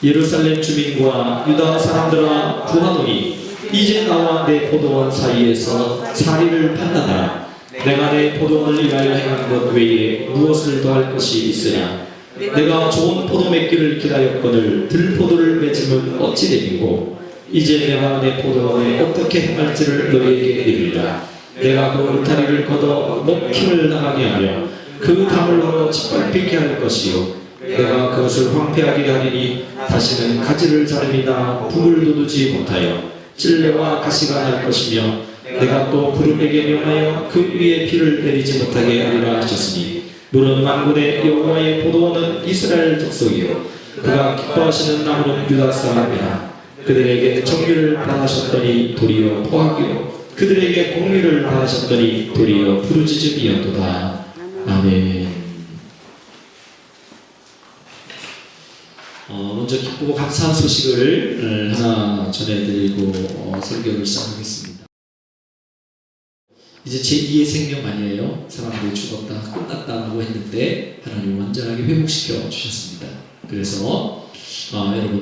예루살렘 주민과 유다 사람들아 구하노니 이제 나와 내 포도원 사이에서 사리를 판단하라. 내가 내 포도원을 위하여 행한 것 외에 무엇을 더할 것이 있으냐. 내가 좋은 포도 맺기를 기다렸거늘 들포도를 맺으면 어찌 되겠고 이제 내가 내 포도원에 어떻게 행할지를 너희에게 이르리라. 내가 그 울타리를 걷어 먹힘을 나가게 하며 그 다물로 짓밟히게 할 것이요 내가 그것을 황폐하게 하리니 다시는 가지를 자름이나 불을 돋우지 못하여 찔레와 가시가 날 것이며 내가 또 구름에게 명하여 그 위에 비를 내리지 못하게 하리라 하셨으니 너는 만군의 여호와의 포도원은 이스라엘 족속이요 그가 기뻐하시는 나무는 유다 사람이라. 그들에게 정의를 바라셨더니 도리어 포악이요 그들에게 공의를 바라셨더니 도리어 부르짖음이었도다. 아멘. 먼저 기쁘고 감사한 소식을 하나 전해드리고 설교를 시작하겠습니다. 이제 제2의 생명 아니에요. 사람들이 죽었다 끝났다라고 했는데 하나님 완전하게 회복시켜 주셨습니다. 그래서 여러분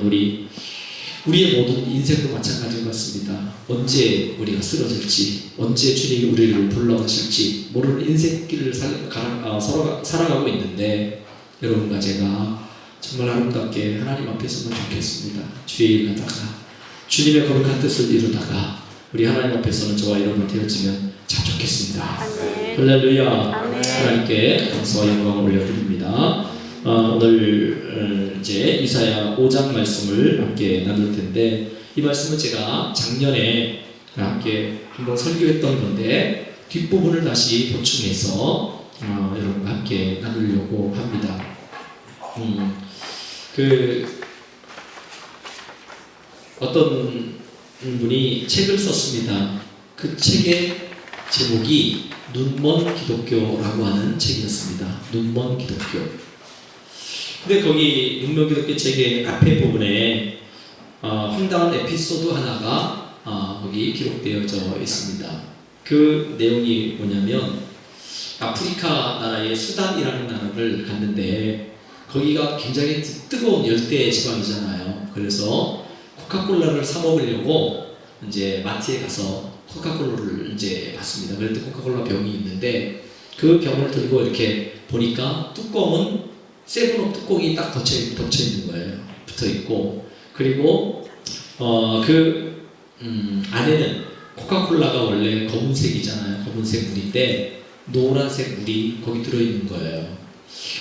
우리의 모든 인생도 마찬가지인 것 같습니다. 언제 우리가 쓰러질지, 언제 주님이 우리를 불러가실지 모르는 인생길을 살아가고 있는데 여러분과 제가 정말 아름답게 하나님 앞에 서면 좋겠습니다. 주의 일 하다가 주님의 거룩한 뜻을 이루다가 우리 하나님 앞에서는 저와 여러분 되어지면 참 좋겠습니다. 할렐루야. 하나님께 감사와 영광을 올려드립니다. 오늘 이제 이사야 5장 말씀을 함께 나눌 텐데 이 말씀은 제가 작년에 함께 한번 설교했던 건데 뒷부분을 다시 보충해서 여러분과 함께 나누려고 합니다. 어떤 분이 책을 썼습니다. 그 책의 제목이 눈먼 기독교라고 하는 책이었습니다. 눈먼 기독교. 근데 거기 눈먼 기독교 책의 앞에 부분에 황당한 에피소드 하나가 거기 기록되어져 있습니다. 그 내용이 뭐냐면 아프리카 나라의 수단이라는 나라를 갔는데 거기가 굉장히 뜨거운 열대 지방이잖아요. 그래서 코카콜라를 사 먹으려고 이제 마트에 가서 코카콜라를 이제 봤습니다. 그랬더니 코카콜라 병이 있는데 그 병을 들고 이렇게 보니까 뚜껑은 세븐업 뚜껑이 딱 덮쳐 있는 거예요. 붙어 있고 그리고 안에는 코카콜라가 원래 검은색이잖아요. 검은색 물인데 노란색 물이 거기 들어 있는 거예요.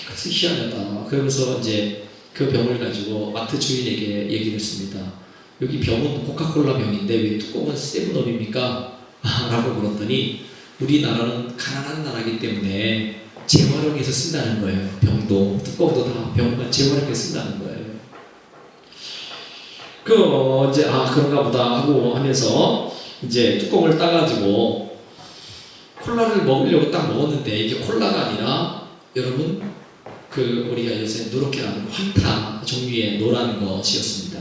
그래서 희한하다. 그러면서 이제 그 병을 가지고 마트 주인에게 얘기를 했습니다. 여기 병은 코카콜라 병인데 왜 뚜껑은 세븐업입니까? 라고 물었더니 우리나라는 가난한 나라이기 때문에 재활용해서 쓴다는 거예요. 병도 뚜껑도 다 병만 재활용해서 쓴다는 거예요. 이제 그런가 보다 하고 하면서 이제 뚜껑을 따가지고 콜라를 먹으려고 딱 먹었는데 이게 콜라가 아니라 여러분 우리가 요새 누렇게 나는 환타 종류의 노란 것이었습니다.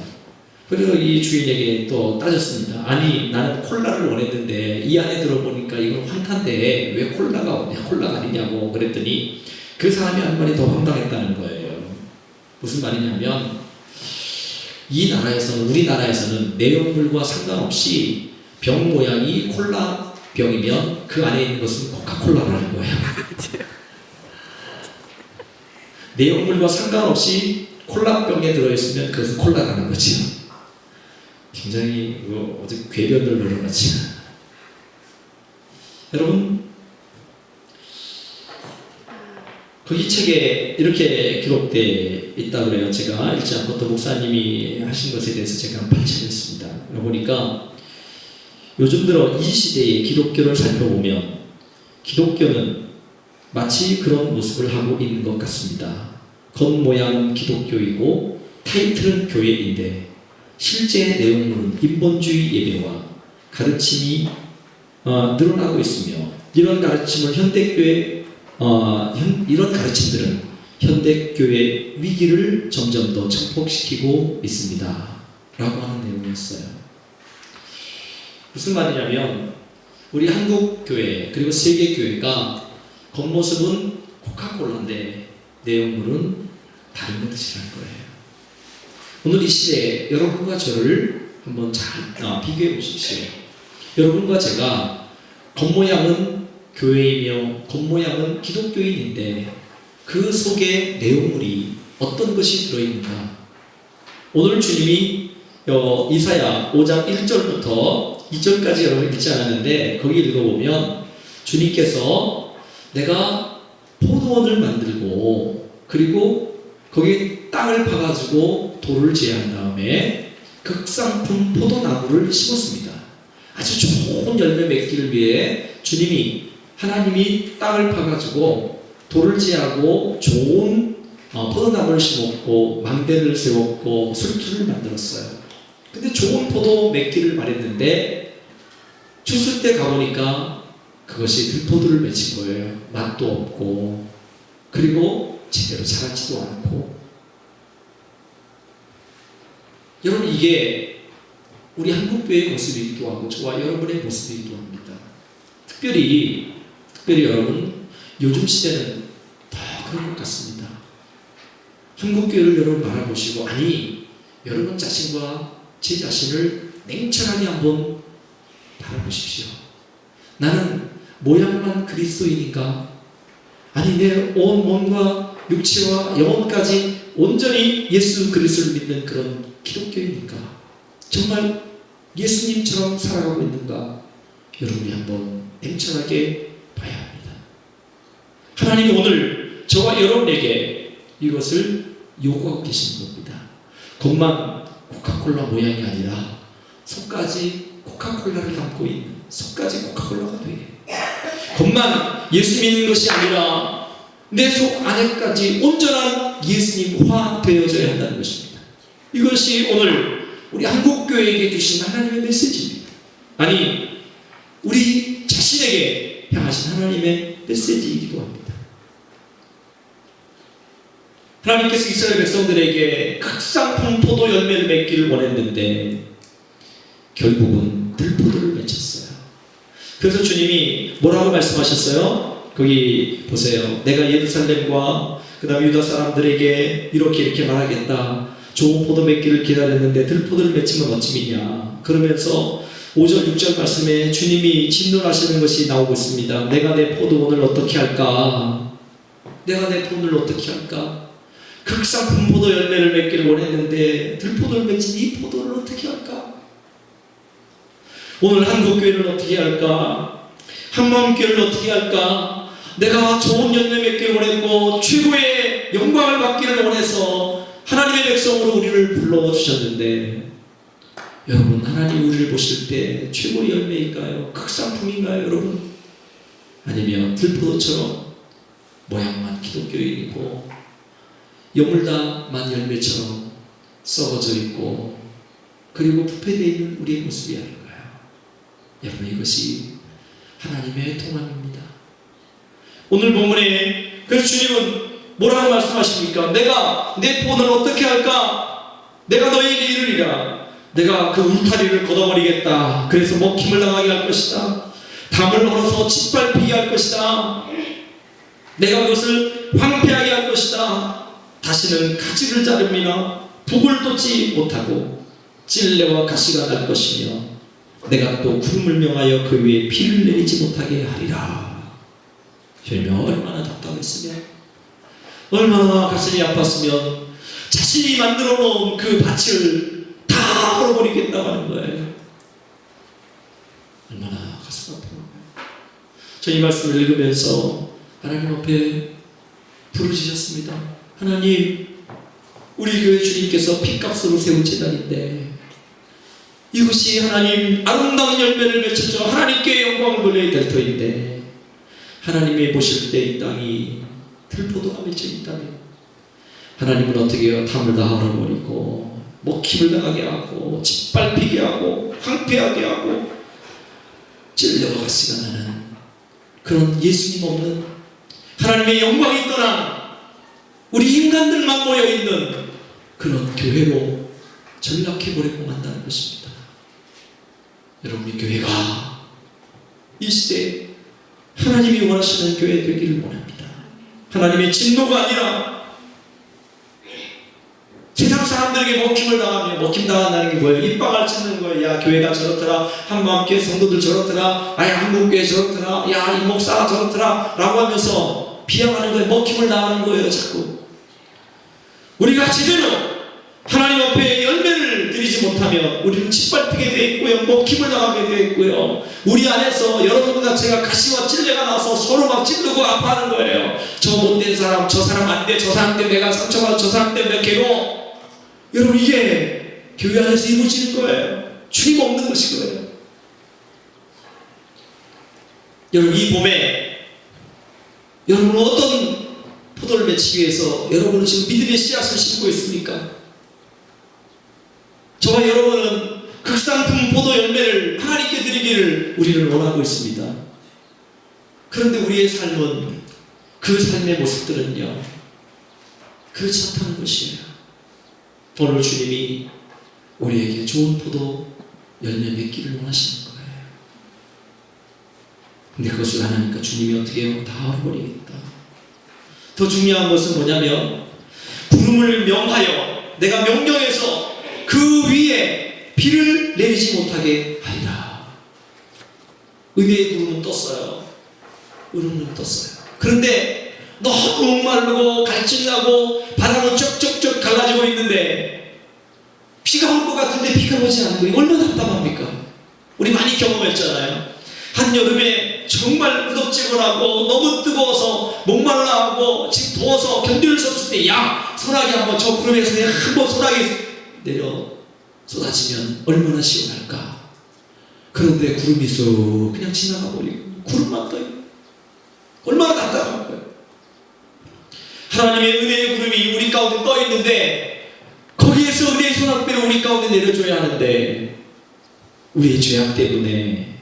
그래서 이 주인에게 또 따졌습니다. 아니 나는 콜라를 원했는데 이 안에 들어보니까 이건 환타인데 왜 콜라가 아니냐고 그랬더니 그 사람이 한 말이 더 황당했다는 거예요. 무슨 말이냐면 우리나라에서는 내용물과 상관없이 병 모양이 콜라 병이면 그 안에 있는 것은 코카콜라라는 거예요. 내용물과 상관없이 콜라병에 들어있으면 그것은 콜라라는 거지. 굉장히 어디 궤변을 늘어나지. 여러분 이 책에 이렇게 기록되어 있다고 그래요. 제가 읽지 않고 또 목사님이 하신 것에 대해서 제가 한번 발췌했습니다. 보니까 요즘 들어 이 시대의 기독교를 살펴보면 기독교는 마치 그런 모습을 하고 있는 것 같습니다. 겉모양은 기독교이고 타이틀은 교회인데 실제 내용물은 인본주의 예배와 가르침이 늘어나고 있으며 이런 가르침들은 현대교회 위기를 점점 더 증폭시키고 있습니다. 라고 하는 내용이었어요. 무슨 말이냐면 우리 한국 교회 그리고 세계 교회가 겉모습은 코카콜라인데 내용물은 다른 것이라는 거예요. 오늘 이 시대에 여러분과 저를 한번 잘 비교해 보십시오. 여러분과 제가 겉모양은 교회이며 겉모양은 기독교인인데 그 속에 내용물이 어떤 것이 들어있는가? 오늘 주님이 이사야 5장 1절부터 2절까지 여러분 읽지 않았는데 거기 읽어보면 주님께서 내가 포도원을 만들고 그리고 거기 땅을 파가지고 돌을 제한 다음에 극상품 포도나무를 심었습니다. 아주 좋은 열매 맺기를 위해 하나님이 땅을 파가지고 돌을 제하고 좋은 포도나무를 심었고 망대를 세웠고 술투를 만들었어요. 근데 좋은 포도 맺기를 바랬는데 추수 때 가보니까 그것이 들포도를 맺힌 거예요. 맛도 없고 그리고 제대로 자라지도 않고. 여러분, 이게 우리 한국교회의 모습이기도 하고 저와 여러분의 모습이기도 합니다. 특별히 여러분, 요즘 시대는 더 그런 것 같습니다. 한국교회를 여러분 바라보시고, 아니 여러분 자신과 제 자신을 냉철하게 한번 바라보십시오. 나는 모양만 그리스도인인가? 아니 내 온 몸과 육체와 영혼까지 온전히 예수 그리스도를 믿는 그런 기독교인인가? 정말 예수님처럼 살아가고 있는가? 여러분이 한번 냉철하게 봐야 합니다. 하나님이 오늘 저와 여러분에게 이것을 요구하고 계시는 겁니다. 겉만 코카콜라 모양이 아니라 속까지 코카콜라를 담고 있는, 속까지 코카콜라가 되게, 겉만 예수 믿는 것이 아니라 내 속 안에까지 온전한 예수님화 되어져야 한다는 것입니다. 이것이 오늘 우리 한국교회에게 주신 하나님의 메시지입니다. 아니, 우리 자신에게 향하신 하나님의 메시지이기도 합니다. 하나님께서 이스라엘 백성들에게 극상품 포도 열매를 맺기를 원했는데 결국은 들포도를 맺혔어요. 그래서 주님이 뭐라고 말씀하셨어요? 거기 보세요. 내가 예루살렘과 그 다음에 유다 사람들에게 이렇게 말하겠다. 좋은 포도 맺기를 기다렸는데 들포도를 맺히면 어찌미냐. 그러면서 5절 6절 말씀에 주님이 진노하시는 것이 나오고 있습니다. 내가 내 포도원을 어떻게 할까? 내가 내 포도를 어떻게 할까? 극상품 포도 열매를 맺기를 원했는데 들포도를 맺힌 이 포도를 어떻게 할까? 오늘 한국교회를 어떻게 할까? 한마음교회를 어떻게 할까? 내가 좋은 열매 맺기를 원했고 최고의 영광을 받기를 원해서 하나님의 백성으로 우리를 불러주셨는데, 여러분, 하나님 우리를 보실 때 최고의 열매일까요? 극상품인가요, 여러분? 아니면 들포도처럼 모양만 기독교인이고 여물다만 열매처럼 썩어져 있고 그리고 부패되어 있는 우리의 모습이 아닌가요? 여러분, 이것이 하나님의 통함입니다. 오늘 본문에 그래서 주님은 뭐라고 말씀하십니까? 내가 내 포도를 어떻게 할까? 내가 너에게 이르리라. 내가 그 울타리를 걷어버리겠다. 그래서 먹힘을 당하게 할 것이다. 담을 얼어서 짓밟히게 할 것이다. 내가 그것을 황폐하게 할 것이다. 다시는 가지를 자릅니다. 북을 돋지 못하고 찔레와 가시가 날 것이며 내가 또 구름을 명하여 그 위에 비를 내리지 못하게 하리라. 열매가 얼마나 답답했으면, 얼마나 가슴이 아팠으면 자신이 만들어 놓은 그 밭을 다 헐어버리겠다고 하는 거예요. 얼마나 가슴 아픈 거예요. 저 이 말씀을 읽으면서 하나님 앞에 부르짖었습니다. 하나님, 우리 교회 주님께서 핏값으로 세운 제단인데 이것이 하나님 아름다운 열매를 맺혀서 하나님께 영광을 돌려야 될 터인데 하나님이 보실 때 이 땅이 들포도가 맺혀 있다면 하나님은 어떻게 해요? 담을 다 헐어버리고 먹힘을 당하게 하고 짓밟히게 하고 황폐하게 하고 찔려가 가시가 나는 그런 예수님 없는 하나님의 영광이 떠난 우리 인간들만 모여있는 그런 교회로 전락해버리고 만다는 것입니다. 여러분이 교회가 이 시대에 하나님이 원하시는 교회 되기를 원합니다. 하나님의 진노가 아니라 세상 사람들에게 먹힘을 당하며, 먹힘 당한다는 게 뭐예요? 입방을 찢는 거예요. 야, 교회가 저렇더라, 한마음교회 성도들 저렇더라, 아야 한국교회 저렇더라, 야 이 목사가 저렇더라 라고 하면서 비하하는 거예요. 먹힘을 당하는 거예요. 자꾸 우리가 제대로 하나님 앞에 열매를 드리지 못하면 우리는 짓밟히게 되어 있고요, 먹힘을 당하게 되어 있고요, 우리 안에서 여러분과 제가 가시와 찔레가 나서 서로 막 찌르고 아파하는 거예요. 저 못된 사람, 저 사람 안 돼, 저 사람 때문에 내가 상처받아, 저 사람 때문에 괴로워. 여러분, 이게 교회 안에서 이루어지는 거예요. 주님 없는 것이 거예요. 여러분, 이 봄에 여러분은 어떤 포도를 맺기 위해서 여러분은 지금 믿음의 씨앗을 심고 있습니까? 저와 여러분은 극상품 포도 열매를 하나님께 드리기를 우리는 원하고 있습니다. 그런데 우리의 삶은, 그 삶의 모습들은요, 그렇지 않다는 것이에요. 오늘 주님이 우리에게 좋은 포도 열매 맺기를 원하시는 거예요. 근데 그것을 안 하니까 주님이 어떻게 해요? 다 얼어버리겠다. 더 중요한 것은 뭐냐면, 부름을 명하여 내가 명령해서 그 위에 비를 내리지 못하게 하리라. 은혜의 구름은 떴어요. 구름은 떴어요. 그런데 너무 목마르고 갈증나고 바람은 쩍쩍쩍 갈라지고 있는데 비가 올 것 같은데 비가 오지 않는 거예요. 얼마나 답답합니까? 우리 많이 경험했잖아요. 한여름에 정말 무덥지근하고 너무 뜨거워서 목말라하고 지금 더워서 견딜 수 없을 때, 야, 소나기 한번 저 구름에서 그냥 한번 소나기 내려 쏟아지면 얼마나 시원할까. 그런데 구름이 쏙 그냥 지나가 버리고 구름만 떠요. 얼마나 답답한 거예요. 하나님의 은혜의 구름이 우리 가운데 떠 있는데 거기에서 은혜의 소낙비를 우리 가운데 내려줘야 하는데, 우리의 죄악 때문에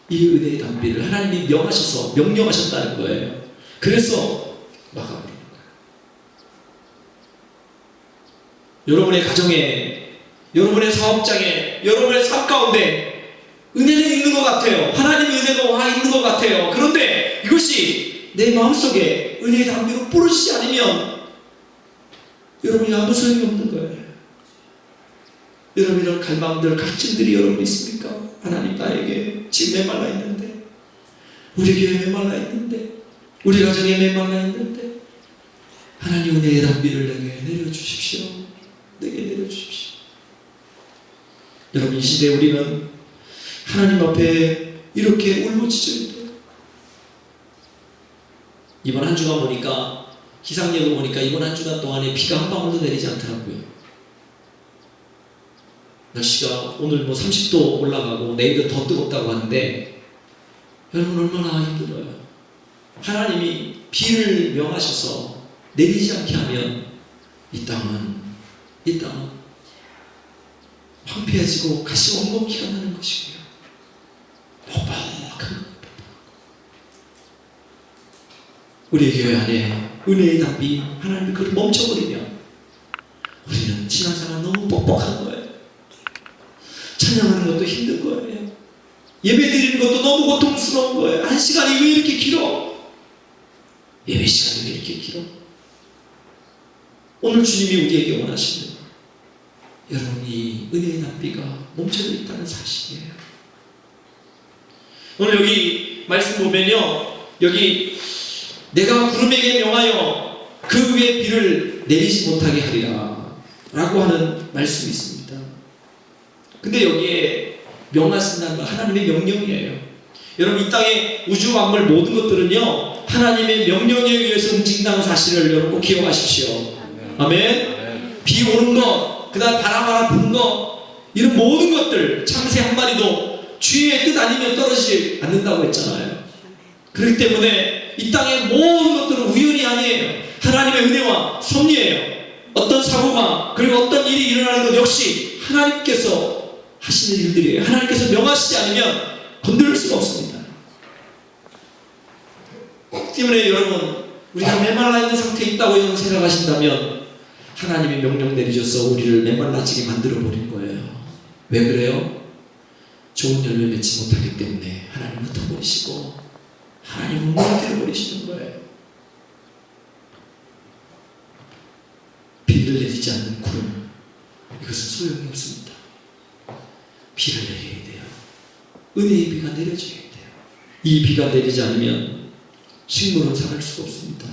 이 은혜의 담비를 하나님이 명하셔서 명령하셨다는 거예요. 그래서 막아버리는 거예요. 여러분의 가정에, 여러분의 사업장에, 여러분의 삶 가운데 은혜는 있는 것 같아요. 하나님의 은혜가 와 있는 것 같아요. 그런데 이것이 내 마음속에 은혜의 담비로 뿌려지지 않으면 여러분이 아무 소용이 없는 거예요. 여러분, 이런 갈망들, 갈증들이 여러분 있습니까? 하나님, 나에게 지금 메말라 있는데, 우리 교회에 메말라 있는데, 우리 가정에 메말라 있는데, 하나님 은혜의 담비를 내게 내려주십시오. 내게 내려주십시오. 여러분, 이 시대에 우리는 하나님 앞에 이렇게 울부짖어야 돼요. 이번 한 주간 보니까, 기상 예보 보니까 이번 한 주간 동안에 비가 한 방울도 내리지 않더라고요. 날씨가 오늘 30도 올라가고 내일은 더 뜨겁다고 하는데, 여러분 얼마나 힘들어요. 하나님이 비를 명하셔서 내리지 않게 하면 이 땅은 황폐해지고 가시 원곡기가 나는 것이고요. 뻑뻑한 우리 교회 안에 은혜의 담비 하나님이 그걸 멈춰버리면 우리는 신앙생활 너무 뻑뻑한 거예요. 찬양하는 것도 힘든 거예요. 예배 드리는 것도 너무 고통스러운 거예요. 한 시간이 왜 이렇게 길어? 예배 시간이 왜 이렇게 길어? 오늘 주님이 우리에게 원하시는, 여러분이 은혜의 낭비가 멈춰져 있다는 사실이에요. 오늘 여기 말씀 보면요, 여기 내가 구름에게 명하여 그 위에 비를 내리지 못하게 하리라 라고 하는 말씀이 있습니다. 근데 여기에 명하신다는 건 하나님의 명령이에요. 여러분, 이 땅의 우주 만물 모든 것들은요, 하나님의 명령에 의해서 움직인다는 사실을 여러분 꼭 기억하십시오. 아멘. 비 오는 것, 그 다음 바람 하나 부는 것, 이런 모든 것들, 참새 한 마리도 주의 뜻 아니면 떨어지지 않는다고 했잖아요. 그렇기 때문에 이 땅의 모든 것들은 우연이 아니에요. 하나님의 은혜와 섭리예요. 어떤 사고가, 그리고 어떤 일이 일어나는 것 역시 하나님께서 하시는 일들이에요. 하나님께서 명하시지 않으면 건드릴 수가 없습니다. 때문에 여러분, 우리가 메말라 있는 상태에 있다고 생각하신다면 하나님의 명령 내리셔서 우리를 메말라지게 만들어버린 거예요. 왜 그래요? 좋은 열매 맺지 못하기 때문에 하나님 흩어버리시고 하나님은 무너뜨려버리시는 거예요. 비를 내리지 않는 구름, 이것은 소용이 없습니다. 비를 내려야 돼요. 은혜의 비가 내려줘야 돼요. 이 비가 내리지 않으면 식물은 살을 수가 없습니다.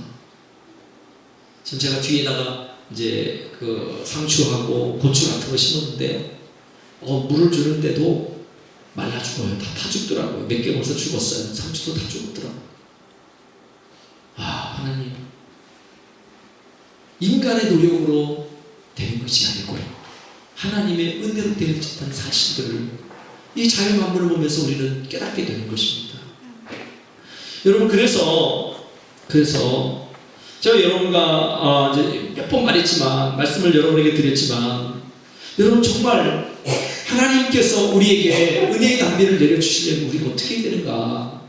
지금 제가 뒤에다가 이제 그 상추하고 고추 같은 거 심었는데 물을 주는데도 말라 죽어요. 다 죽더라고요. 몇 개 벌써 죽었어요. 상추도 다 죽었더라고요. 하나님, 인간의 노력으로 되는 것이 아니고요, 하나님의 은혜로 되어졌다는 사실들을 이 자연만물을 보면서 우리는 깨닫게 되는 것입니다. 여러분, 그래서 제가 여러분과 이제 몇 번 말씀을 여러분에게 드렸지만, 여러분 정말 하나님께서 우리에게 은혜의 담비를 내려주시려면 우리가 어떻게 해야 되는가?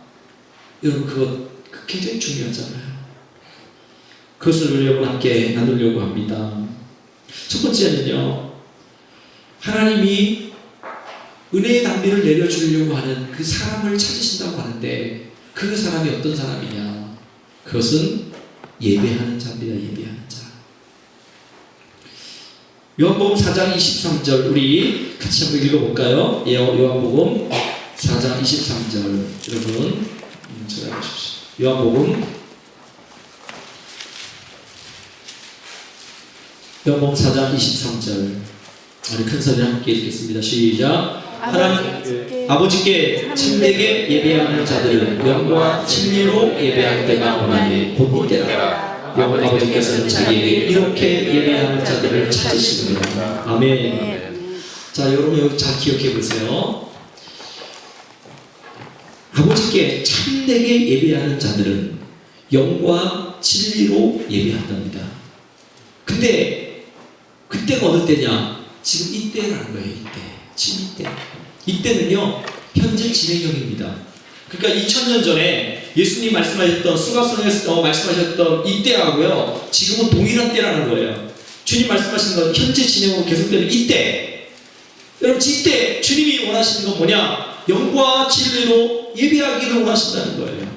여러분, 그거 굉장히 중요하잖아요. 그것을 여러분 함께 나누려고 합니다. 첫 번째는요, 하나님이 은혜의 담비를 내려주려고 하는 그 사람을 찾으신다고 하는데, 그 사람이 어떤 사람이냐? 그것은 예배하는 자입니다. 예배하는 자. 요한복음 4장 23절 우리 같이 한번 읽어볼까요? 요한복음 4장 23절 여러분 찾아보십시오. 요한복음 4장 23절 우리 큰 소리 함께 읽겠습니다. 시작. 하나님 아버지께 참되게 예배하는 자들은 영과 진리로 예배할 때가 오나니 곧 이때라. 영원 아버지께서는 자기에게 이렇게 예배하는 자들을 찾으시느니라. 아멘. 자, 여러분 여기 잘 기억해 보세요. 아버지께 참되게 예배하는 자들은 영과 진리로 예배한답니다. 근데 그때가 어느 때냐? 지금 이때라는 거예요. 지금 이때는요, 현재 진행형입니다. 그러니까 2000년 전에 예수님 말씀하셨던 수가성에서 말씀하셨던 이때하고요, 지금은 동일한 때라는 거예요. 주님 말씀하신 건 현재 진행으로 계속되는 이때. 여러분, 이때 주님이 원하시는 건 뭐냐? 영과 진리로 예배하기를 원하신다는 거예요.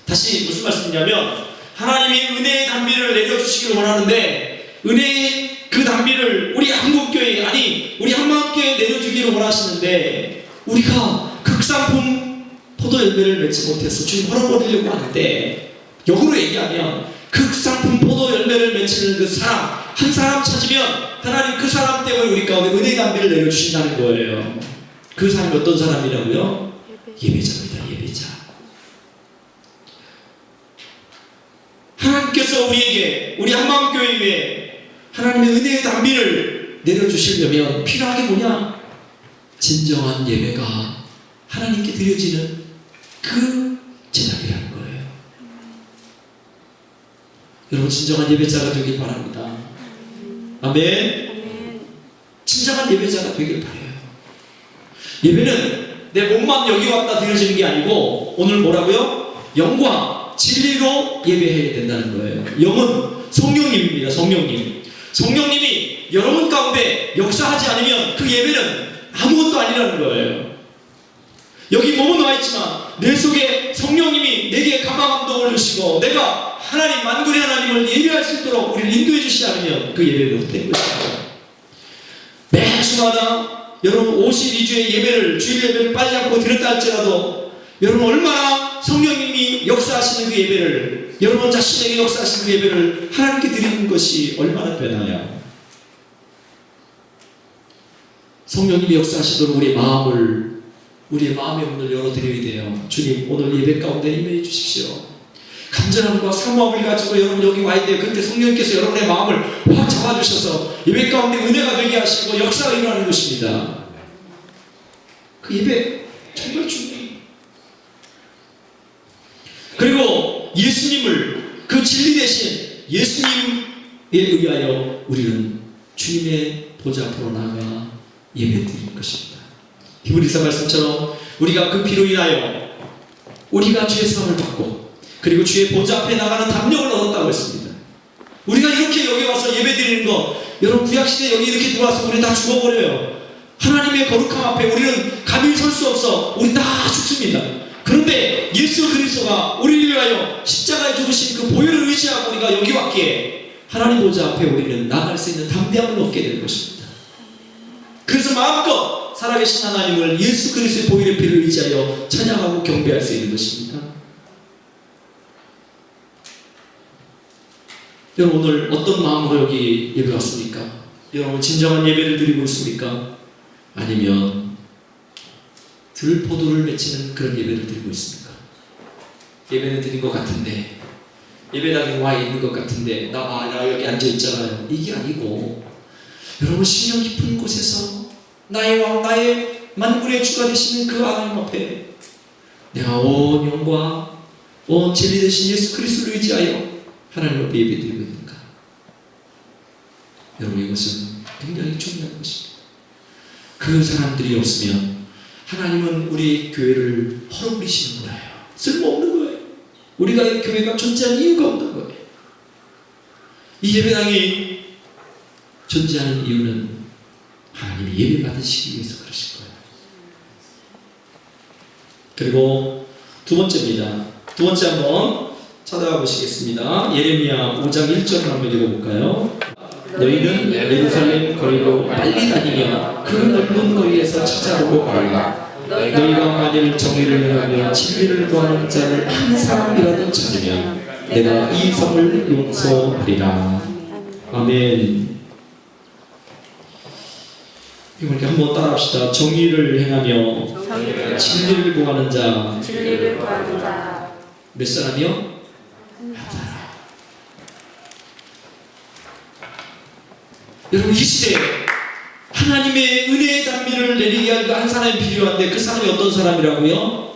다시 무슨 말씀이냐면, 하나님이 은혜의 담비를 내려주시기를 원하는데, 은혜의 그 담비를 우리 한국교회, 아니 우리 한마음교회에 내려주기를 원하시는데, 우리가 극상품 포도 열매를 맺지 못해서 주님 헐어버리려고 하는데, 역으로 얘기하면 극상품 포도 열매를 맺히는 그 사람 한 사람 찾으면 하나님 그 사람 때문에 우리 가운데 은혜의 담비를 내려주신다는 거예요. 그 사람이 어떤 사람이라고요? 예배자입니다. 예배자. 하나님께서 우리에게, 우리 한마음교회 위에 하나님의 은혜의 담비를 내려주시려면 필요한 게 뭐냐? 진정한 예배가 하나님께 드려지는 그 제작이라는 거예요. 여러분, 진정한 예배자가 되길 바랍니다. 아멘. 진정한 예배자가 되길 바라요. 예배는 내 몸만 여기 왔다 드려지는 게 아니고, 오늘 뭐라고요? 영과 진리로 예배해야 된다는 거예요. 영은 성령님입니다. 성령님이 여러분 가운데 역사하지 않으면 그 예배는 아무것도 아니라는 거예요. 여기 몸은 와 있지만 내 속에 성령님이 내게 감화감동을 주시고 내가 하나님, 만군의 하나님을 예배할 수 있도록 우리를 인도해 주시지 않으면 그 예배는 헛된 것입니다. 매주마다 여러분 52주의 예배를, 주일 예배를 빠지지 않고 드렸다 할지라도, 여러분 얼마나 성령님이 역사하시는 그 예배를, 여러분 자신에게 역사하시는 그 예배를 하나님께 드리는 것이 얼마나 되나요? 성령님이 역사하시도록 우리의 마음의 문을 열어드려야 돼요. 주님, 오늘 예배 가운데 임해 주십시오. 간절함과 사모함을 가지고 여러분 여기 와야 돼요. 그때 성령님께서 여러분의 마음을 확 잡아주셔서 예배 가운데 은혜가 되게 하시고 역사가 일어나는 것입니다. 그 예배 정말 중요해요. 그리고 예수님을, 그 진리 대신 예수님에 의하여 우리는 주님의 보좌 앞으로 나아가 예배드릴 것입니다. 히브리서 말씀처럼 우리가 그 피로 인하여 우리가 죄 사함을 받고 그리고 주의 보좌 앞에 나가는 담력을 얻었다고 했습니다. 우리가 이렇게 여기 와서 예배드리는 거, 여러분 구약시대 여기 이렇게 들어와서 우리 다 죽어버려요. 하나님의 거룩함 앞에 우리는 감히 설 수 없어. 우리 다 죽습니다. 그런데 예수 그리스도가 우리를 위하여 십자가에 죽으신 그 보혈을 의지하고 우리가 여기 왔기에 하나님 보좌 앞에 우리는 나갈 수 있는 담대함을 얻게 되는 것입니다. 그래서 마음껏 살아계신 하나님을 예수 그리스도의 보혈의 피를 의지하여 찬양하고 경배할 수 있는 것입니다. 여러분 오늘 어떤 마음으로 여기 예배 왔습니까? 여러분 진정한 예배를 드리고 있습니까? 아니면 들포도를 맺히는 그런 예배를 드리고 있습니까? 예배는 드린 것 같은데, 예배당에 와 있는 것 같은데 나 여기 앉아 있잖아요. 이게 아니고 여러분 신령 깊은 곳에서 나의 왕, 나의 만군의 주가 되시는 그 하나님 앞에 내가 온 영과 온 진리 되신 예수 그리스도를 의지하여 하나님 앞에 예배드리고 있는가? 여러분 이것은 굉장히 중요한 것입니다. 그 사람들이 없으면 하나님은 우리 교회를 헐어버리시는 거예요. 쓸모없는 거예요. 우리가 이 교회가 존재하는 이유가 없는 거예요. 이 예배당이 존재하는 이유는 하나님이 예배 받으시기 위해서 그러실 거예요. 그리고 두 번째입니다. 두 번째 한번 찾아가 보시겠습니다. 예레미야 5장 1절을 한번 읽어볼까요? 너희는 예루살렘 거리로 빨리 다니며 그 넓은 거리에서 찾아보고 가라. 너희가 만일 정의를 행하며 진리를 구하는 자를 한 사람이라도 찾으면 내가 이 성을 용서하리라. 아멘. 이렇게 한번 따라합시다. 정의를 행하며 진리를 구하는 자 몇 사람이요? 여러분 이 시대에 하나님의 은혜의 단비를 내리게 할 한 사람이 필요한데 그 사람이 어떤 사람이라고요?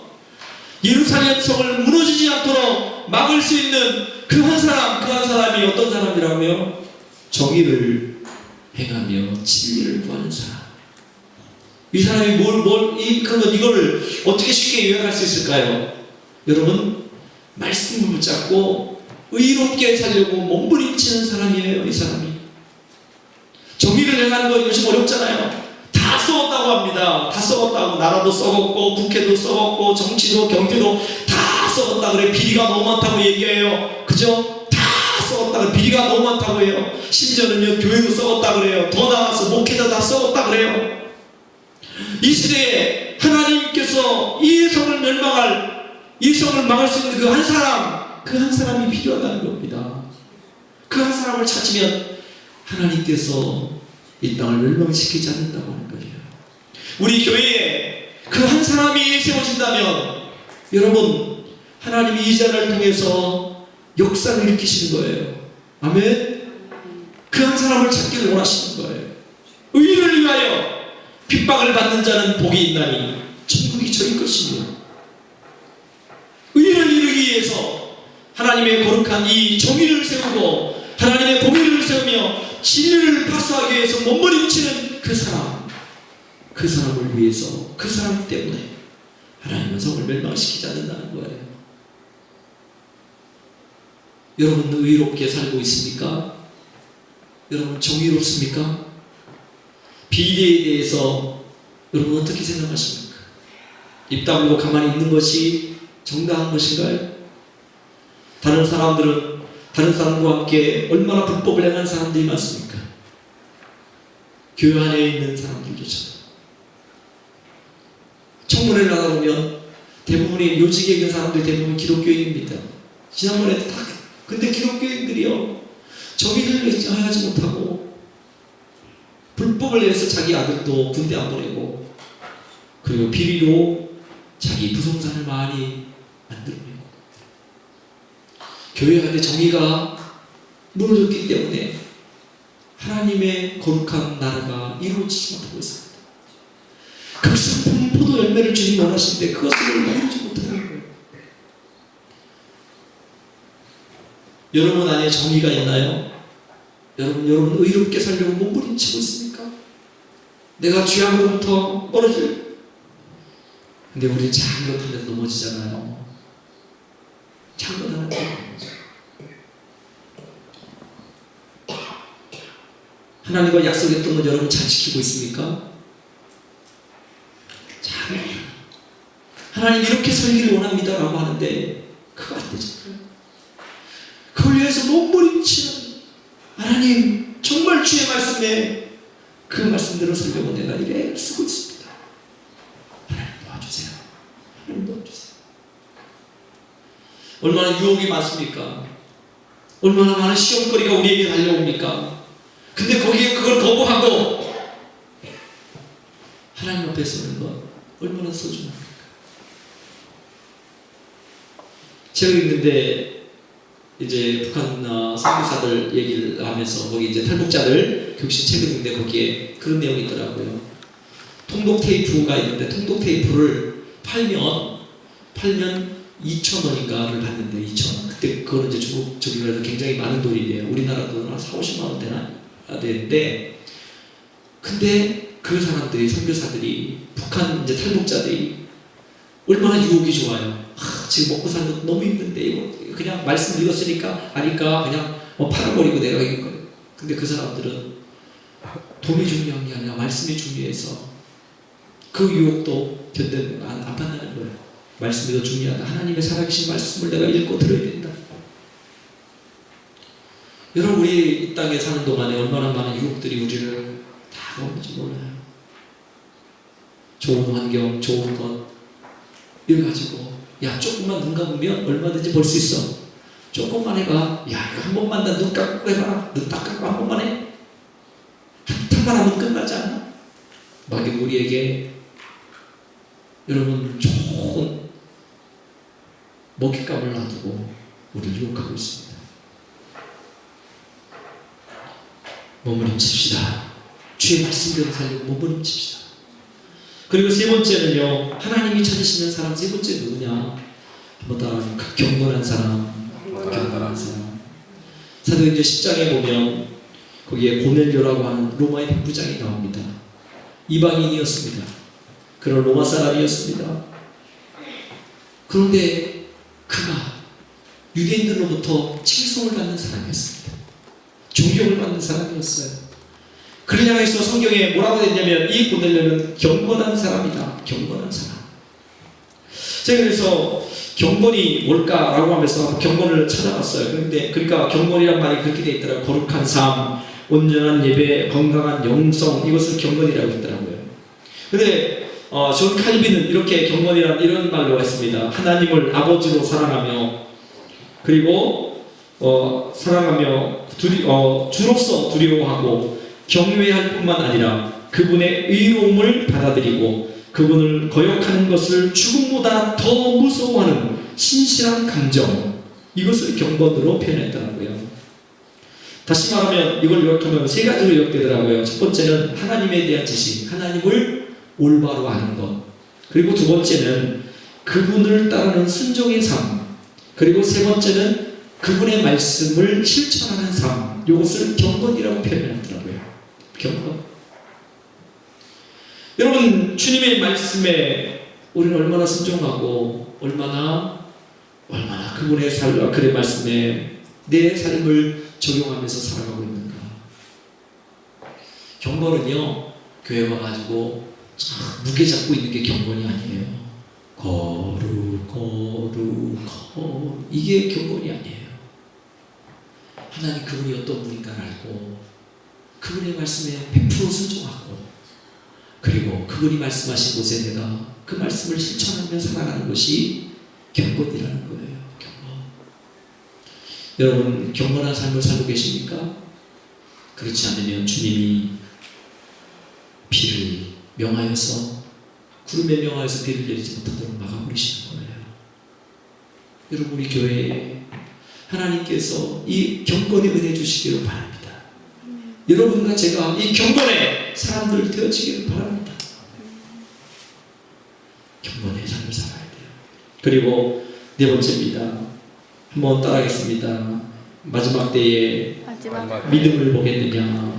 예루살렘 성을 무너지지 않도록 막을 수 있는 그 한 사람이 어떤 사람이라고요? 정의를 행하며 진리를 구하는 사람. 이 사람이 이걸 어떻게 쉽게 요약할 수 있을까요? 여러분 말씀을 붙잡고 의롭게 살려고 몸부림치는 사람이에요. 이 사람이 정의를 행하는 거 요즘 어렵잖아요. 다 썩었다고 합니다. 다 썩었다고. 나라도 썩었고 국회도 썩었고 정치도 경제도 다 썩었다 그래. 비리가 너무 많다고 얘기해요. 그죠? 다 썩었다 그래. 비리가 너무 많다고 해요. 심지어는요 교회도 썩었다 그래요. 더 나아가서 목회자 다 썩었다 그래요. 이 시대에 하나님께서 이 성을 막을 수 있는 그 한 사람이 필요하다는 겁니다. 그 한 사람을 찾으면 하나님께서 이 땅을 멸망시키지 않는다고 하는 거예요. 우리 교회에 그 한 사람이 세워진다면 여러분 하나님이 이 자를 통해서 역사를 일으키시는 거예요. 아멘. 그 한 사람을 찾기를 원하시는 거예요. 의인을 위하여 핍박을 받는 자는 복이 있나니 천국이 저희 것이며, 의인을 이루기 위해서 하나님의 거룩한 이 정의를 세우고 하나님의 공의를 세우며 진리를 파수하기 위해서 몸부림치는 그 사람을 위해서, 그 사람 때문에 하나님은 성을 멸망시키지 않는다는 거예요. 여러분 의롭게 살고 있습니까? 여러분 정의롭습니까? 비리에 대해서 여러분 어떻게 생각하십니까? 입 다물고 가만히 있는 것이 정당한 것인가요? 다른 사람과 함께 얼마나 불법을 행하는 사람들이 많습니까? 교회 안에 있는 사람들조차도. 청문회를 하다 보면 대부분이 요직에 있는 사람들이 대부분 기독교인입니다. 지난번에 근데 기독교인들이요 정의를 하지 못하고 불법을 내서 자기 아들도 군대 안 보내고, 그리고 비리로 자기 부동산을 많이 만들고, 교회 안에 정의가 무너졌기 때문에 하나님의 거룩한 나라가 이루어지지 못하고 있습니다. 그 성품 포도 열매를 주님 원하시는데 그것을 이루지 못하는 거예요. 여러분 안에 정의가 있나요? 여러분 의롭게 살려고 몸부림치고 있습니까? 내가 죄악으로부터 멀어질. 근데 우리 작은 것 하면서 넘어지잖아요. 작은 것 하나 넘어져. 하나님과 약속했던 것 여러분 잘 지키고 있습니까? 잘. 하나님 이렇게 살기를 원합니다 라고 하는데 그거 안 되잖아요. 그걸 위해서 몸부림치는 하나님 정말 주의 말씀에 그 말씀대로 살려고 내가 이래 쓰고 있습니다. 하나님 도와주세요. 하나님 도와주세요. 얼마나 유혹이 많습니까? 얼마나 많은 시험거리가 우리에게 달려옵니까? 근데 거기에 그걸 거부하고 하나님 앞에 서는 것 얼마나 소중합니까? 제가 있는데 이제 북한 선교사들 얘기를 하면서 거기 이제 탈북자들 교육신 책을 읽는데 거기에 그런 내용이 있더라고요. 통독 테이프가 있는데 통독 테이프를 팔면 2,000원인가를 받는데 2,000원. 그때 그거는 이제 중국 저기가 굉장히 많은 돈이래요. 우리나라 돈은 한 4, 50만 원 되는데 근데 그 사람들이 선교사들이 북한 이제 탈북자들이 얼마나 유혹이 좋아요. 지금 먹고 사는 거 너무 힘든데 이거 그냥 말씀 읽었으니까 아니까 그냥 팔아버리고 내가 이긴 거예요. 근데 그 사람들은 돈이 중요한 게 아니라 말씀이 중요해서 그 유혹도 안 받는 거예요. 말씀이 더 중요하다. 하나님의 살아계신 말씀을 내가 읽고 들어야 된다. 여러분 우리 이 땅에 사는 동안에 얼마나 많은 유혹들이 우리를 다가오는지 몰라요. 좋은 환경, 좋은 것 이거 가지고 야 조금만 눈 감으면 얼마든지 벌 수 있어. 조금만 해봐. 야 이거 한 번만 나 눈 감고 해봐. 눈 딱 감고 한 번만 해. 한 탕만 하면 끝나지 않나? 막 우리에게 여러분 좋은 먹잇감을 놔두고 우리를 유혹하고 있습니다. 몸부림칩시다. 주의 말씀대로 살려고 몸부림칩시다. 그리고 세 번째는요, 하나님이 찾으시는 사람. 세 번째 누구냐? 한번 따라하면 경건한 사람. 경건한 사람. 사도행전 10장에 보면 거기에 고넬료라고 하는 로마의 백부장이 나옵니다. 이방인이었습니다. 그런 로마 사람이었습니다. 그런데 그가 유대인들로부터 칭송을 받는 사람이었습니다. 존경을 받는 사람이었어요. 그를 향해서 성경에 뭐라고 됐냐면 이 고넬료는 경건한 사람이다. 경건한 사람. 제가 그래서 경건이 뭘까라고 하면서 경건을 찾아봤어요. 그러니까 경건이란 말이 그렇게 돼 있더라고요. 거룩한 삶, 온전한 예배, 건강한 영성, 이것을 경건이라고 했더라고요. 근데 존 칼빈은 이렇게 경건이란 이런 말로 했습니다. 하나님을 아버지로 사랑하며 그리고 사랑하며 주로서 두려워하고 경외할 뿐만 아니라 그분의 의로움을 받아들이고 그분을 거역하는 것을 죽음보다 더 무서워하는 신실한 감정, 이것을 경건으로 표현했더라고요. 다시 말하면 이걸 요약하면 세 가지로 요약되더라고요. 첫 번째는 하나님에 대한 지식, 하나님을 올바로 아는 것. 그리고 두 번째는 그분을 따르는 순종의 삶. 그리고 세 번째는 그분의 말씀을 실천하는 삶. 이것을 경건이라고 표현하더라고요. 경건. 여러분 주님의 말씀에 우리는 얼마나 순종하고 얼마나 그분의 삶과 그의 말씀에 내 삶을 적용하면서 살아가고 있는가. 경건은요 교회 와가지고 무게 잡고 있는 게 경건이 아니에요. 거룩 이게 경건이 아니에요. 하나님 그분이 어떤 분인가를 알고 그분의 말씀에 100% 순종하고 그리고 그분이 말씀하신 곳에 내가 그 말씀을 실천하며 살아가는 것이 경건이라는 거예요. 경건. 여러분 경건한 삶을 살고 계십니까? 그렇지 않으면 주님이 비를 명하여서 구름에 명하여서 비를 내리지 못하도록 막아버리시는 거예요. 여러분 우리 교회에 하나님께서 이 경건의 은혜 주시기를 바랍니다. 여러분과 제가 이 경건의 사람들 되어지기를 바랍니다. 경건의 삶을 살아야 돼요. 그리고 네 번째입니다. 한번 따라하겠습니다. 마지막 때에 믿음을 보겠느냐.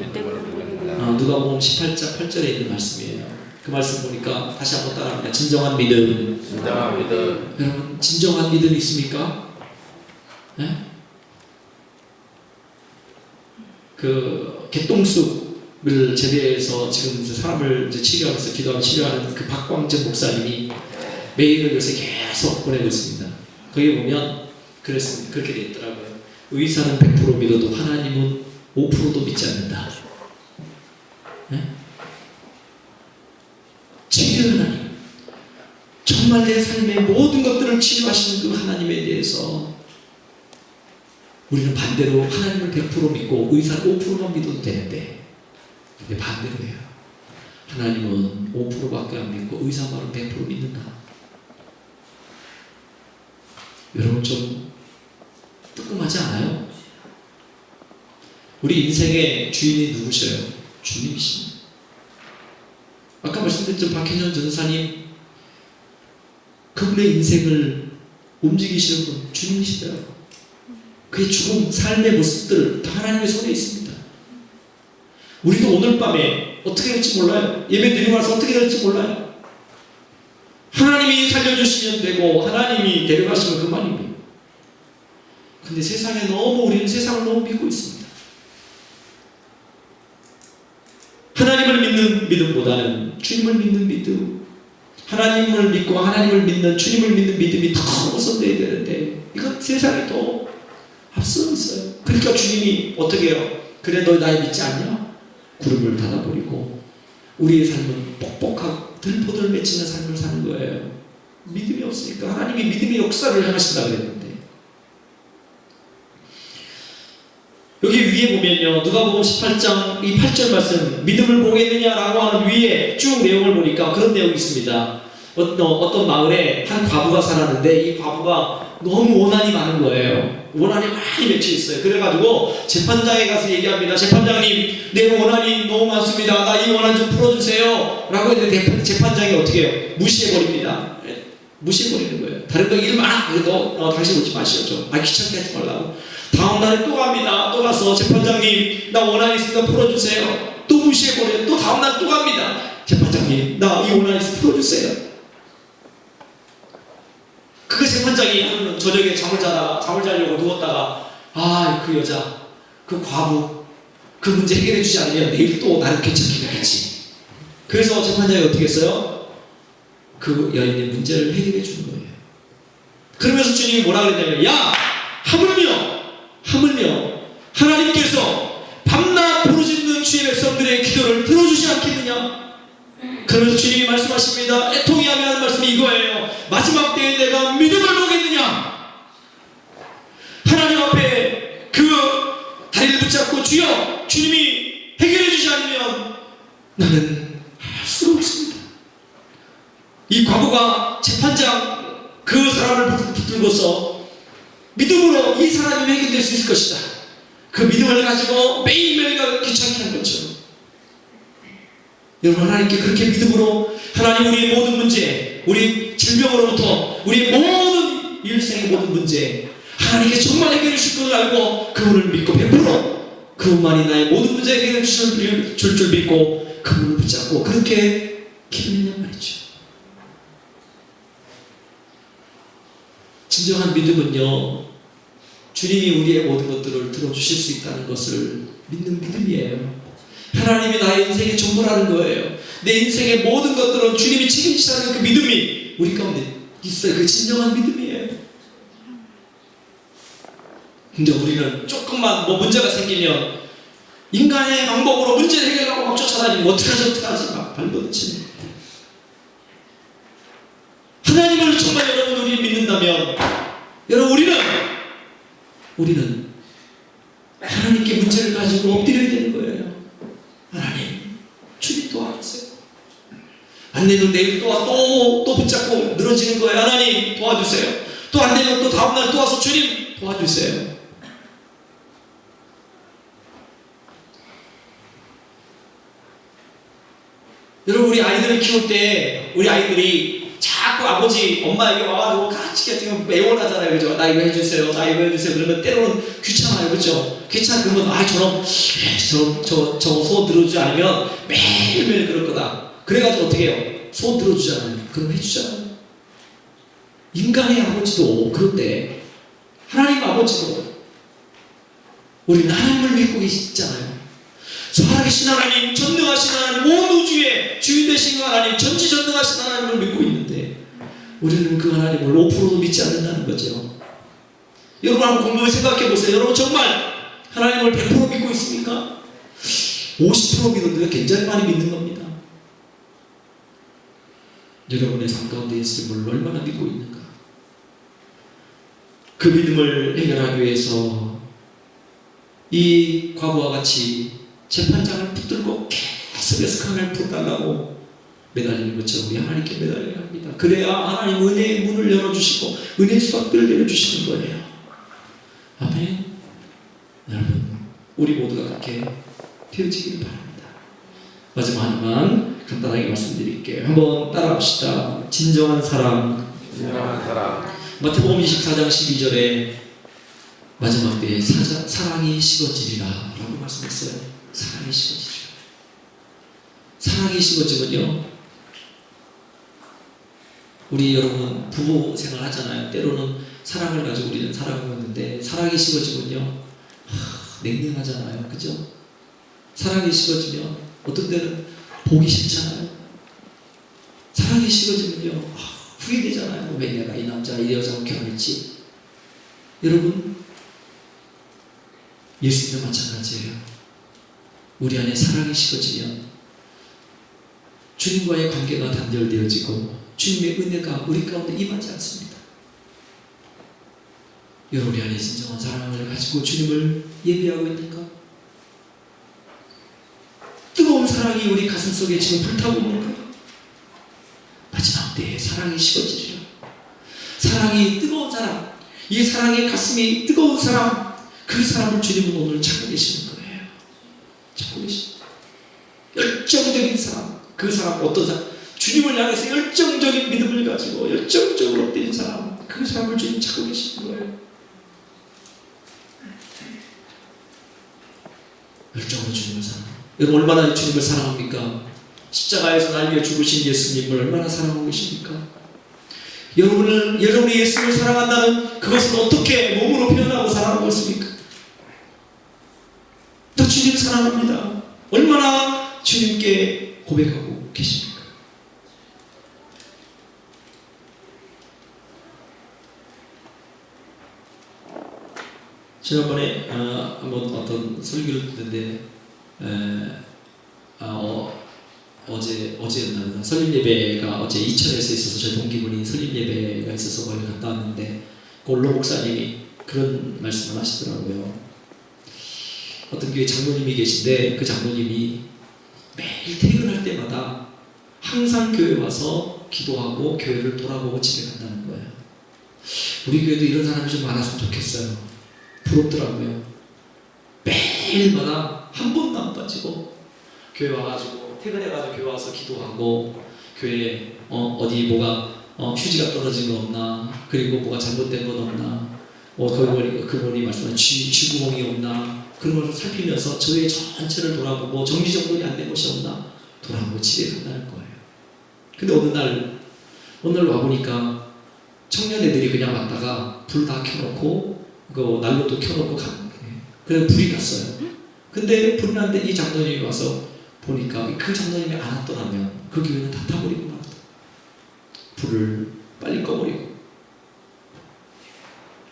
누가복음 18장 8절에 있는 말씀이에요. 그 말씀 보니까 다시 한번 따라합니다. 진정한 믿음. 여러분 진정한 믿음 있습니까? 네? 그 개똥쑥을 재배해서 지금 사람을 이제 치료하면서 치료하는 그 박광정 목사님이 메일을 요새 계속 보내고 있습니다. 거기 보면 그렇게 되어 있더라고요. 의사는 100% 믿어도 하나님은 5%도 믿지 않는다. 네? 치유 하나님, 정말 내 삶의 모든 것들을 치유하시는 그 하나님에 대해서 우리는 반대로 하나님을 100% 믿고 의사를 5%만 믿어도 되는데, 근데 반대로 해요. 하나님은 5%밖에 안 믿고 의사 말은 100% 믿는다. 여러분 좀 뜨끔하지 않아요? 우리 인생의 주인이 누구셔요? 주님이십니다. 아까 말씀드렸죠. 박혜년 전사님, 그분의 인생을 움직이시는 분 주님이시더라고요. 그의 죽음, 삶의 모습들 다 하나님의 손에 있습니다. 우리도 오늘 밤에 어떻게 될지 몰라요. 예배 드리고 나서 어떻게 될지 몰라요. 하나님이 살려주시면 되고 하나님이 데려가시면 그만입니다. 근데 우리는 세상을 너무 믿고 있습니다. 하나님을 믿는 믿음보다는 주님을 믿는 믿음, 하나님을 믿고 하나님을 믿는 주님을 믿는 믿음이 더 우선돼야 되는데 이건 세상이 더 앞서 있어요. 그러니까 주님이 어떻게 해요? 그래 너 날 믿지 않냐? 구름을 닫아버리고 우리의 삶은 뻑뻑하고 들포들 맺히는 삶을 사는 거예요. 믿음이 없으니까. 하나님이 믿음의 역사를 하신다고 그랬는데, 여기 위에 보면요, 누가복음 18장 이 8절 말씀, 믿음을 보겠느냐라고 하는 위에 쭉 내용을 보니까 그런 내용이 있습니다. 어떤 마을에 한 과부가 살았는데 이 과부가 너무 원한이 많은 거예요. 원한이 많이 맺혀 있어요. 그래가지고 재판장에 가서 얘기합니다. 재판장님, 내 원한이 너무 많습니다. 나 이 원한 좀 풀어주세요 라고 했는데 재판장이 어떻게 해요? 무시해버립니다. 무시해버리는 거예요. 다른 거 일 많아. 너 당신 오지 마시오. 귀찮게 하지 말라고. 다음날에 또 갑니다. 또 가서 재판장님, 나 원한이 있으니까 풀어주세요. 또 무시해버려요. 또 다음날 또 갑니다. 재판장님, 나 이 원한이 있으니까 풀어주세요. 그 재판장이 저녁에 잠을 자려고 누웠다가 그 여자, 그 과부, 그 문제 해결해 주지 않으면 내일 또 나를 괜찮게 하겠지. 그래서 재판장이 어떻게 했어요? 그 여인의 문제를 해결해 주는 거예요. 그러면서 주님이 뭐라 그랬냐면, 야! 하물며 하나님께서 밤낮 부르짖는 주의 백성들의 기도를 들어주지 않겠느냐? 그러면서 주님이 말씀하십니다. 애통이 하는 말씀이 이거예요. 마지막 때에 내가 믿음을 보겠느냐? 하나님 앞에 그 다리를 붙잡고 주여, 주님이 해결해 주지 않으면 나는 할 수 없습니다. 이 과부가 재판장 그 사람을 붙들고서 믿음으로 이 사람이 해결될 수 있을 것이다. 그 믿음을 가지고 매일매일 귀찮게 한 것처럼, 여러분, 하나님께 그렇게 믿음으로 하나님 우리의 모든 문제, 우리 질병으로부터 우리의 모든 일생의 모든 문제 하나님께 정말 해결해 주실 것을 알고 그분을 믿고 100% 그분만이 나의 모든 문제 해결해 주실 줄 믿고 그분을 붙잡고 그렇게 기도했냔 말이죠. 진정한 믿음은요, 주님이 우리의 모든 것들을 들어주실 수 있다는 것을 믿는 믿음이에요. 하나님이 나의 인생의 전부라는 거예요. 내 인생의 모든 것들은 주님이 책임지시다는 그 믿음이 우리 가운데 있어요. 그 진정한 믿음이에요. 근데 우리는 조금만 문제가 생기면 인간의 방법으로 문제를 해결하고 막 쫓아다니면 어떡하지 막 발버둥치는. 하나님을 정말 여러분 우리 믿는다면, 여러분 우리는 하나님께 문제를 가지고 엎드려야 되는 거예요. 하나님, 주님 도와주세요. 안 되면 내일 또 붙잡고 늘어지는 거예요. 하나님 도와주세요. 또 안 되면 또 다음날 또 와서 주님 도와주세요. 여러분, 우리 아이들을 키울 때 우리 아이들이 자꾸 아버지, 엄마에게 와가지고 같이 같은 애원하잖아요. 그죠? 나 이거 해주세요. 나 이거 해주세요. 그러면 때로는 귀찮아요. 그죠? 그러면 저놈 소 들어주지 않으면 매일매일 그럴 거다. 그래가지고 어떻게 해요? 소 들어주잖아요. 그럼 해주잖아요. 인간의 아버지도 그런데 하나님 아버지도 우리는 하나님을 믿고 계시잖아요. 살아계신 하나님, 전능하신 하나님, 온 우주의 주인 되신 하나님, 전지전능하신 하나님을 믿고 있는데 우리는 그 하나님을 5%도 믿지 않는다는 거죠. 여러분 한번 공부해 생각해 보세요. 여러분 정말 하나님을 100% 믿고 있습니까? 50% 믿어도 굉장히 많이 믿는 겁니다. 여러분의 삶 가운데 예수님을 얼마나 믿고 있는가? 그 믿음을 해결하기 위해서 이 과거와 같이 재판장을 붙들고 계속해서 강을 풀어달라고 매달리는 것처럼 우리 하나님께 매달려야 합니다. 그래야 하나님 은혜의 문을 열어주시고 은혜의 수박들을 내려주시는 거예요. 아멘. 여러분, 우리 모두가 그렇게 되어지기를 바랍니다. 마지막 하나만 간단하게 말씀드릴게요. 한번 따라합시다. 진정한 사랑. 마태복음 24장 12절에 마지막 때에 사랑이 식어지리라 라고 말씀했어요. 사랑이 식어지리라. 사랑이 식어지면요, 우리 여러분 부부 생활 하잖아요. 때로는 사랑을 가지고 우리는 살아가고 있는데 사랑이 식어지면요, 냉랭하잖아요. 그죠? 사랑이 식어지면 어떤 때는 보기 싫잖아요. 사랑이 식어지면요, 후회되잖아요. 왜 내가 이 남자 이 여자하고 결혼했지? 여러분, 예수님도 마찬가지예요. 우리 안에 사랑이 식어지면 주님과의 관계가 단절되어지고 주님의 은혜가 우리 가운데 임하지 않습니다. 여러분, 우리 안에 진정한 사랑을 가지고 주님을 예배하고 있는가? 뜨거운 사랑이 우리 가슴 속에 지금 불타고 있는가? 마지막 때에 사랑이 식어지리라. 사랑이 뜨거운 사람, 이 사랑의 가슴이 뜨거운 사람, 그 사람을 주님은 오늘 찾고 계시는 거예요. 찾고 계십니다. 열정적인 사람, 그 사람 어떤 사람? 주님을 향해서 열정적인 믿음을 가지고 열정적으로 엎드린 사람, 그 사람을 주님 찾고 계시는 거예요. 열정으로 주님을 사랑합니다. 여러분, 얼마나 주님을 사랑합니까? 십자가에서 날 위해 죽으신 예수님을 얼마나 사랑하고 계십니까? 여러분이 예수님을 사랑한다는 그것은 어떻게 몸으로 표현하고 사랑하고 있습니까? 또 주님을 사랑합니다. 얼마나 주님께 고백하고 계십니까? 지난번에 한번 어떤 설교를 듣는데 어제였나 설립 예배가 어제 이천에서 있어서 저희 동기분이 설립 예배가 있어서 거기 갔다 왔는데 골로 목사님이 그런 말씀을 하시더라고요. 어떤 교회 장로님이 계신데 그 장로님이 매일 퇴근할 때마다 항상 교회 와서 기도하고 교회를 돌아보고 집에 간다는 거예요. 우리 교회도 이런 사람이 좀 많았으면 좋겠어요. 부럽더라고요. 매일마다 한 번도 안 빠지고 교회 와가지고 퇴근해가지고 교회 와서 기도하고 교회에 어디 뭐가 휴지가 떨어진 거 없나, 그리고 뭐가 잘못된 건 없나, 그분이 말씀하신 쥐구멍이 없나, 그런 걸 살피면서 저의 전체를 돌아보고 정리정돈이 안 된 것이 없나 돌아보고 집에 간다는 거예요. 근데 어느 날 와보니까 청년 애들이 그냥 왔다가 불 다 켜놓고 그 난로도 켜놓고 가는 거예요. 그래서 불이 났어요. 근데 불이 났는데 이 장로님이 와서 보니까 그 장로님이 안 왔더라면 그 교회는 다 타버리고 말았다. 불을 빨리 꺼버리고.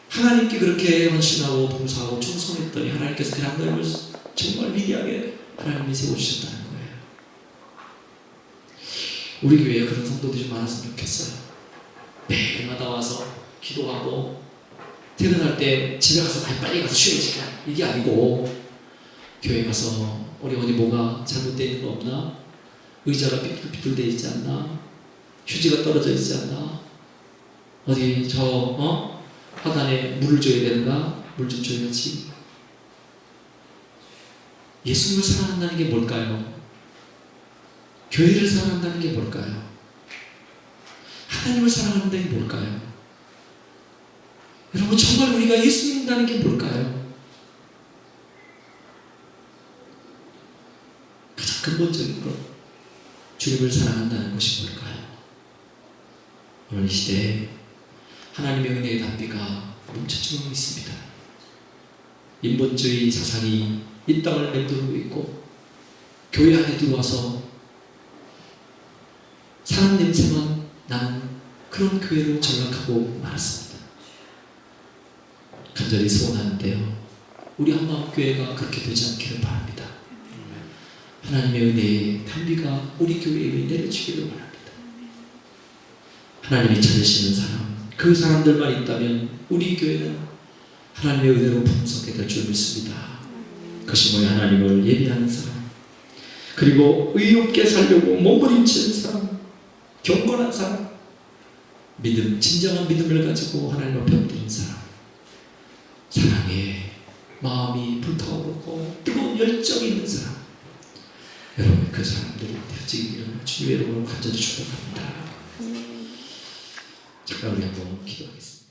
하나님께 그렇게 헌신하고 봉사하고 충성했더니 하나님께서 그 장로님을 정말 위대하게 하나님이 세워주셨다는 거예요. 우리 교회에 그런 성도들이 좀 많았으면 좋겠어요. 매일마다 와서 기도하고 퇴근할 때 집에 가서 빨리 가서 쉬어야지, 이게 아니고 교회 가서 우리 어디 뭐가 잘못되어 있는 거 없나? 의자가 삐뚤삐뚤되어 있지 않나? 휴지가 떨어져 있지 않나? 어디 화단에 물을 줘야 되는가? 물 좀 줘야지. 예수님을 사랑한다는 게 뭘까요? 교회를 사랑한다는 게 뭘까요? 하나님을 사랑한다는 게 뭘까요? 여러분, 정말 우리가 예수 믿는다는 게 뭘까요? 가장 근본적인 것, 주님을 사랑한다는 것이 뭘까요? 오늘 이 시대에 하나님의 은혜의 담비가 멈춰지고 있습니다. 인본주의 사상이 이 땅을 맴돌고 있고 교회 안에 들어와서 사람 냄새만 나는 그런 교회로 전락하고 말았습니다. 간절히 소원하는데요, 우리 한마음교회가 그렇게 되지 않기를 바랍니다. 하나님의 은혜의 단비가 우리 교회에 내려지기를 바랍니다. 하나님이 찾으시는 사람, 그 사람들만 있다면 우리 교회는 하나님의 은혜로 풍성하게 될 줄 믿습니다. 그것이 뭐야? 하나님을 예배하는 사람, 그리고 의롭게 살려고 몸부림치는 사람, 경건한 사람, 믿음, 진정한 믿음을 가지고 하나님 앞에 엎드린 사람, 사랑에 마음이 불타오르고 뜨거운 열정이 있는 사람, 여러분 그 사람들이 되어지기를 주님의 이름으로 간절히 축복합니다. 잠깐 우리 한번 기도하겠습니다.